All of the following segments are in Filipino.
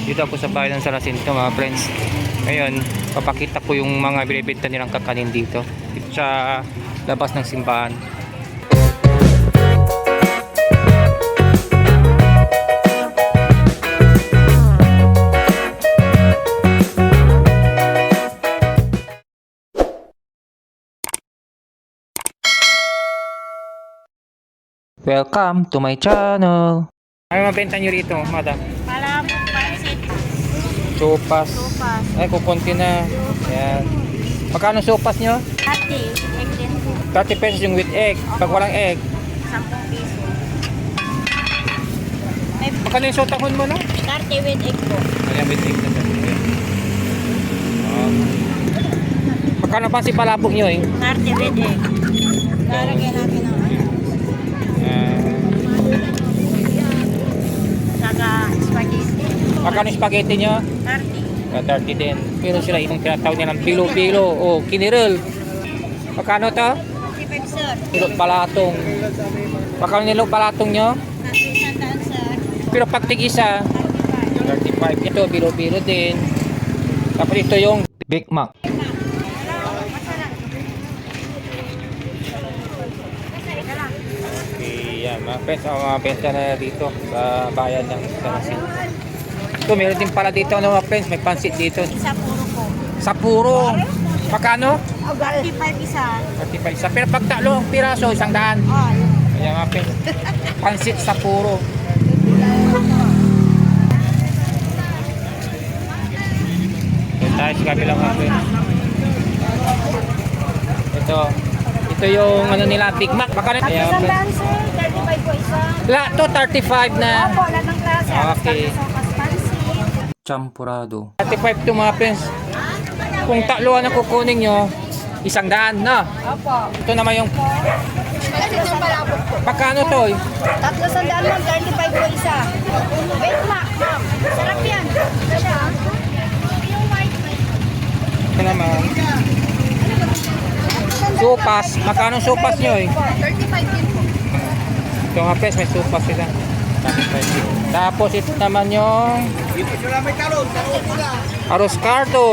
Dito ako sa bayan ng San Jacinto mga friends. Ngayon, papakita ko yung mga binibenta nilang kakanin dito. Dito sa labas ng simbahan. Welcome to my channel. Ano mabenta nyo rito, madam? Palabok, pansit, Sopas. sopas, Ay, kukunti na. Ayan. Magkano sopas nyo? ati, egg din po, 30 pesos yung with egg. Pag walang egg, 10 piso. May magkano yung sotahon mo na? 30 with egg po. Ayan, with egg na tayo. Magkano pa si palabok nyo eh? 30 with egg. Lalagyan natin ng saka spaghetti. Magkano yung spaghetti nyo? 30. 30 din. Pero sila yung tinatawag nila ng pilo-pilo o kiniril. Magkano to? 55 sir. Pilot palatong. Magkano nilong palatong nyo? Nasa isang daan sir. Pero pag tig-isa, 35. Ito, pilo-pilo din. Tapos ito yung Big Mac. Yan, mga friends, mga benta na dito sa bayan ng San Jacinto. Ito, meron din pala dito mga friends, may pansit dito. Isa puro po. Sa puro. Magkano? 35 isa. 35 isa. Pero pag talong piraso, 100. Oh. Ayan mga friends. Pansit sa puro. Ito tayo sa kabilang mga friends. Ito yung ano nila, Big Mac. Magkano? Ayan, Isang friends. daan sir. 35 po isa. Lahat to 35 na. Opo, lahat ng klase. Okay. Sopas, pansit. Champurado. 35 to mga friends. Kung tatluan ang kukunin nyo, 100 na. Opo. Ito naman yung Isang palabok po. magkano to? Tatlo sandaan ma'am, 35 po isa. Big Mac, ma'am. Sarap yan. Yung white. Ito naman. Sopas. Magkano sopas nyo eh? 35 din po. Ito mga friends, may sopas sila. 35. Tapos ito naman yung arroz cardo.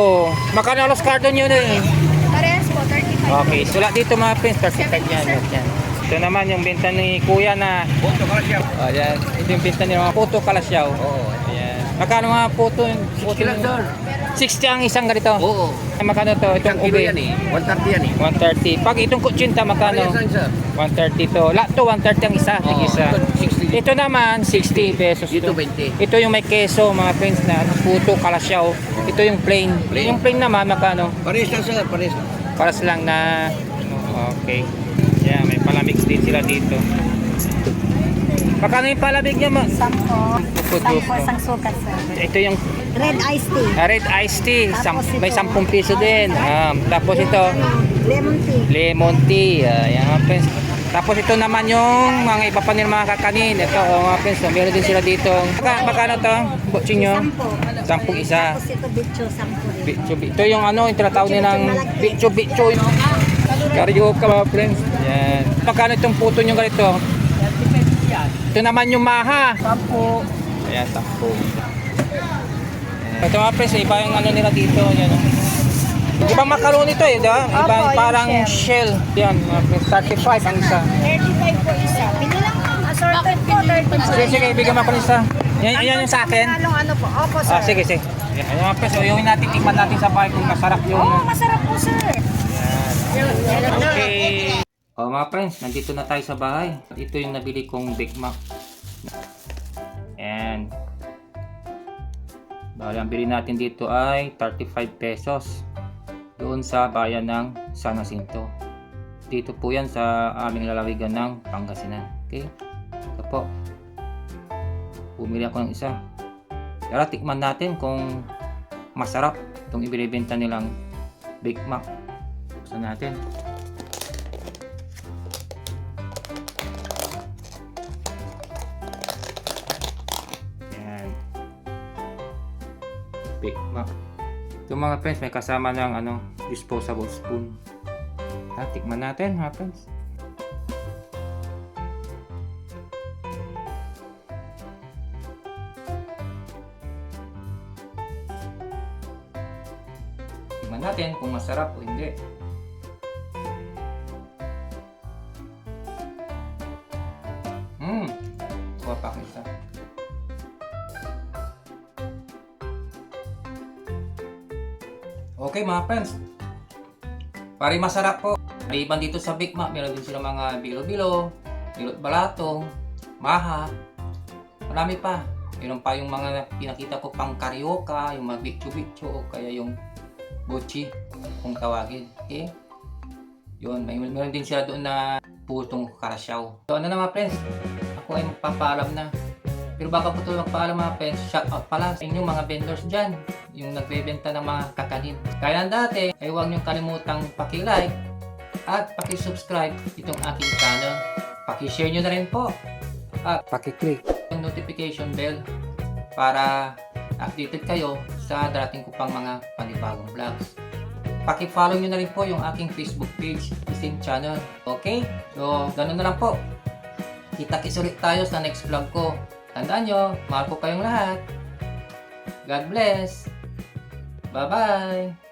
Magkano arroz cardo nyo na eh? Parehas po, 35. Okay, sulat dito mga friends, 35 yan. Yan. Ito naman yung benta ni Kuya na Puto Kalasyaw. Ayan, ito yung benta ni mga Puto Kalasyaw. Oo. Ayan. Magkano mga puto? 60 ang isang ganito. Oo. Magkano to? Itong Isang kilo ube. yan eh. 130 yan eh. 130. Pag itong kutsinta magkano? Parehas lang, sir. 130 to. Lahat to 130 ang isa, tig isa. ito, 60. Ito naman 60 pesos to. Dito 20. Ito yung may keso mga friends na Puto Kalasyaw. Ito yung plain. Plain. Yung plain naman magkano? Parehas lang sir, parehas. Paras lang na okay. Yeah, may palamig din sila dito. Magkano yung palamig niya? Sampo. Sampo, Isang sukat, sir. Ito yung Red iced tea. red iced tea. Tapos May ito. 10 piso din. Tapos ito, Lemon tea. lemon tea. Ayan mga friends. Tapos ito naman yung mga iba pa nila mga kakanin. Ito mga friends. Meron din sila dito. Magkano to? Butsin nyo? Sampo. 10 isa. Tapos ito, bicho, sampo rin. Ito yung ano, yung tinatawag nilang bicho. Karyoka mga friends. Yan. Magkano itong puto nyo ganito? Ito naman yung maha. Sampo. Ayan, 10. Ito mga friends, iba yung ano nila dito. Yan. Ibang macaroni ito eh, diba? Opo, Ibang yung parang shell. Yan, mga friends, 35 ang isa. 35 po isa. Pili lang ma'am. Assorted po, 35. Sige, sige, ibigyan mo ako ng isa. Yan yung sa akin. Anong ano po? Opo, sir. Sige, sige. Yan, mga friends, yung natin, tikman natin sa bahay kung masarap yung... Oo, masarap po, sir. Okay. Mga friends, nandito na tayo sa bahay. Ito yung nabili kong Big Mac. And bali ang bili natin dito ay 35 pesos doon sa bayan ng San Jacinto. Dito po yan sa aming lalawigan ng Pangasinan. Okay? Ito po. Bumili ako ng isa. Tara, tikman natin kung masarap itong ibinibenta nilang Big Mac. Buksan natin. Yan. Big Mac. Ito mga friends, may kasama ng disposable spoon. Tikman natin mga friends. Tingnan natin kung masarap o hindi. Kuha pa kita. Okay mga friends. Pari masarap po. Maliban dito sa Big Mac, meron din sila mga bilo-bilo, bilot balatong, maha. Marami pa. Meron pa yung mga pinakita ko pang karyoka, yung mga bitcho-bitcho, o kaya yung bochi, kung tawagin. Okay? Yun, meron din sila doon na putong karasyaw. So ano na mga friends, ako ay magpapaalam na. Pero bago po ito magpaalam mga friends, shout out pala sa inyong mga vendors dyan, yung nagbebenta ng mga kakanin. Kaya ng dati, ay huwag niyong kalimutang paki-like at paki-subscribe itong aking channel. Paki-share nyo na rin po. At paki-click yung notification bell para updated kayo sa darating ko pang mga panibagong vlogs. Paki-follow nyo na rin po yung aking Facebook page, Ising Channel. Okay? So, ganun na lang po. Kita-kits ulit tayo sa next vlog ko. Tandaan nyo, mahal po kayong lahat. God bless. Bye-bye.